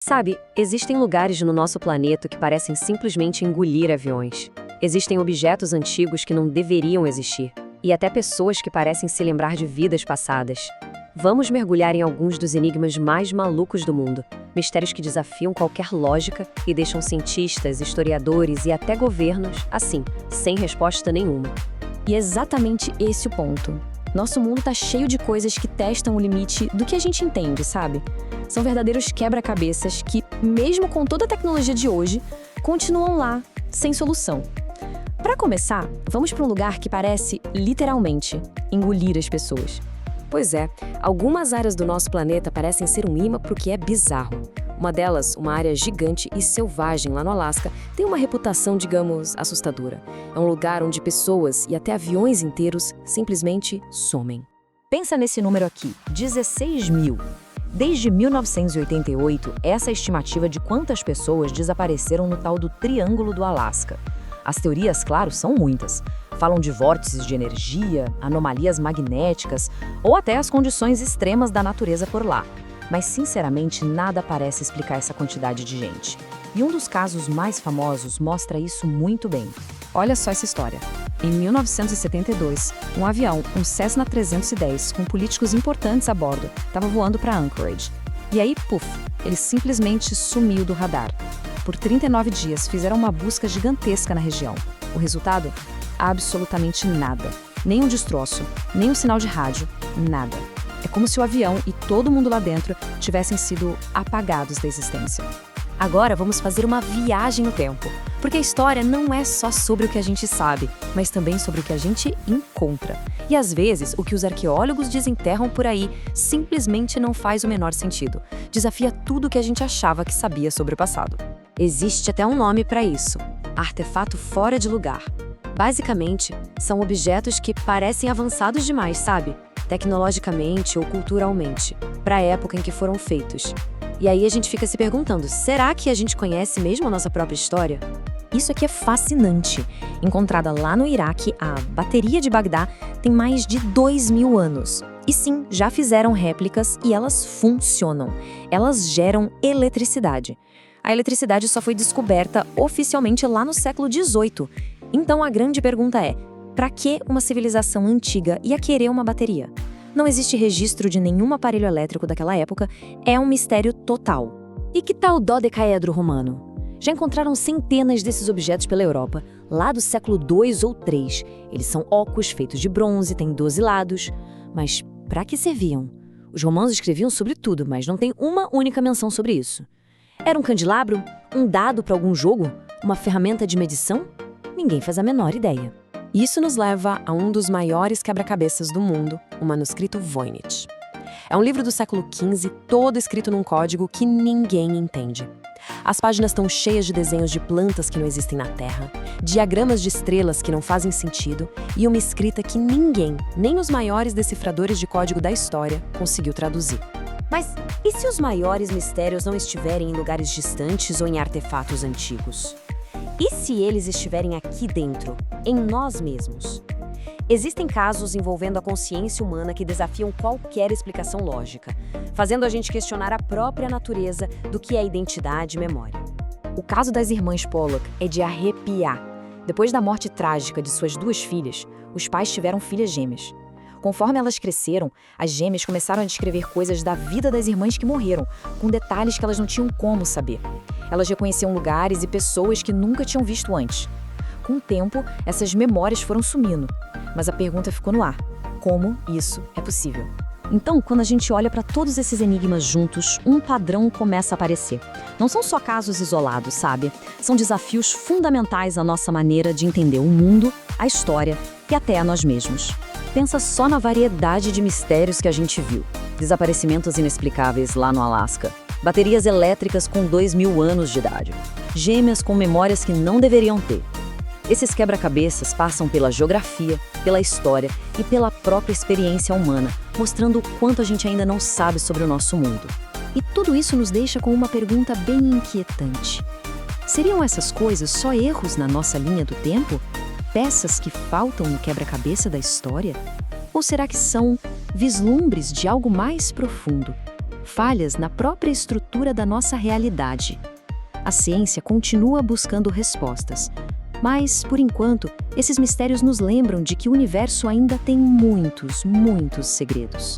Sabe, existem lugares no nosso planeta que parecem simplesmente engolir aviões. Existem objetos antigos que não deveriam existir. E até pessoas que parecem se lembrar de vidas passadas. Vamos mergulhar em alguns dos enigmas mais malucos do mundo. Mistérios que desafiam qualquer lógica e deixam cientistas, historiadores e até governos, assim, sem resposta nenhuma. E é exatamente esse o ponto. Nosso mundo tá cheio de coisas que testam o limite do que a gente entende, sabe? São verdadeiros quebra-cabeças que, mesmo com toda a tecnologia de hoje, continuam lá, sem solução. Para começar, vamos para um lugar que parece, literalmente, engolir as pessoas. Pois é, algumas áreas do nosso planeta parecem ser um imã pro que é bizarro. Uma delas, uma área gigante e selvagem lá no Alasca, tem uma reputação, digamos, assustadora. É um lugar onde pessoas e até aviões inteiros simplesmente somem. Pensa nesse número aqui, 16 mil. Desde 1988, essa é a estimativa de quantas pessoas desapareceram no tal do Triângulo do Alasca. As teorias, claro, são muitas. Falam de vórtices de energia, anomalias magnéticas ou até as condições extremas da natureza por lá. Mas, sinceramente, nada parece explicar essa quantidade de gente. E um dos casos mais famosos mostra isso muito bem. Olha só essa história. Em 1972, um avião, um Cessna 310, com políticos importantes a bordo, estava voando para Anchorage. E aí, puf, ele simplesmente sumiu do radar. Por 39 dias, fizeram uma busca gigantesca na região. O resultado? Absolutamente nada. Nem um destroço, nem um sinal de rádio, nada. É como se o avião e todo mundo lá dentro tivessem sido apagados da existência. Agora vamos fazer uma viagem no tempo, porque a história não é só sobre o que a gente sabe, mas também sobre o que a gente encontra. E às vezes, o que os arqueólogos desenterram por aí simplesmente não faz o menor sentido. Desafia tudo o que a gente achava que sabia sobre o passado. Existe até um nome para isso: artefato fora de lugar. Basicamente, são objetos que parecem avançados demais, sabe? Tecnologicamente ou culturalmente, para a época em que foram feitos. E aí a gente fica se perguntando, será que a gente conhece mesmo a nossa própria história? Isso aqui é fascinante. Encontrada lá no Iraque, a bateria de Bagdá tem mais de 2.000 anos. E sim, já fizeram réplicas e elas funcionam. Elas geram eletricidade. A eletricidade só foi descoberta oficialmente lá no século XVIII. Então a grande pergunta é, para que uma civilização antiga ia querer uma bateria? Não existe registro de nenhum aparelho elétrico daquela época, é um mistério total. E que tal o dodecaedro romano? Já encontraram centenas desses objetos pela Europa, lá do século II ou III. Eles são óculos feitos de bronze, têm 12 lados. Mas para que serviam? Os romanos escreviam sobre tudo, mas não tem uma única menção sobre isso. Era um candelabro? Um dado para algum jogo? Uma ferramenta de medição? Ninguém faz a menor ideia. Isso nos leva a um dos maiores quebra-cabeças do mundo, o manuscrito Voynich. É um livro do século XV, todo escrito num código que ninguém entende. As páginas estão cheias de desenhos de plantas que não existem na Terra, diagramas de estrelas que não fazem sentido e uma escrita que ninguém, nem os maiores decifradores de código da história, conseguiu traduzir. Mas e se os maiores mistérios não estiverem em lugares distantes ou em artefatos antigos? E se eles estiverem aqui dentro, em nós mesmos? Existem casos envolvendo a consciência humana que desafiam qualquer explicação lógica, fazendo a gente questionar a própria natureza do que é identidade e memória. O caso das irmãs Pollock é de arrepiar. Depois da morte trágica de suas 2 filhas, os pais tiveram filhas gêmeas. Conforme elas cresceram, as gêmeas começaram a descrever coisas da vida das irmãs que morreram, com detalhes que elas não tinham como saber. Elas reconheciam lugares e pessoas que nunca tinham visto antes. Com o tempo, essas memórias foram sumindo, mas a pergunta ficou no ar: como isso é possível? Então, quando a gente olha para todos esses enigmas juntos, um padrão começa a aparecer. Não são só casos isolados, sabe? São desafios fundamentais à nossa maneira de entender o mundo, a história e até a nós mesmos. Pensa só na variedade de mistérios que a gente viu. Desaparecimentos inexplicáveis lá no Alasca. Baterias elétricas com 2.000 anos de idade. Gêmeas com memórias que não deveriam ter. Esses quebra-cabeças passam pela geografia, pela história e pela própria experiência humana, mostrando o quanto a gente ainda não sabe sobre o nosso mundo. E tudo isso nos deixa com uma pergunta bem inquietante. Seriam essas coisas só erros na nossa linha do tempo? Peças que faltam no quebra-cabeça da história? Ou será que são vislumbres de algo mais profundo? falhas na própria estrutura da nossa realidade. A ciência continua buscando respostas, mas, por enquanto, esses mistérios nos lembram de que o universo ainda tem muitos, muitos segredos.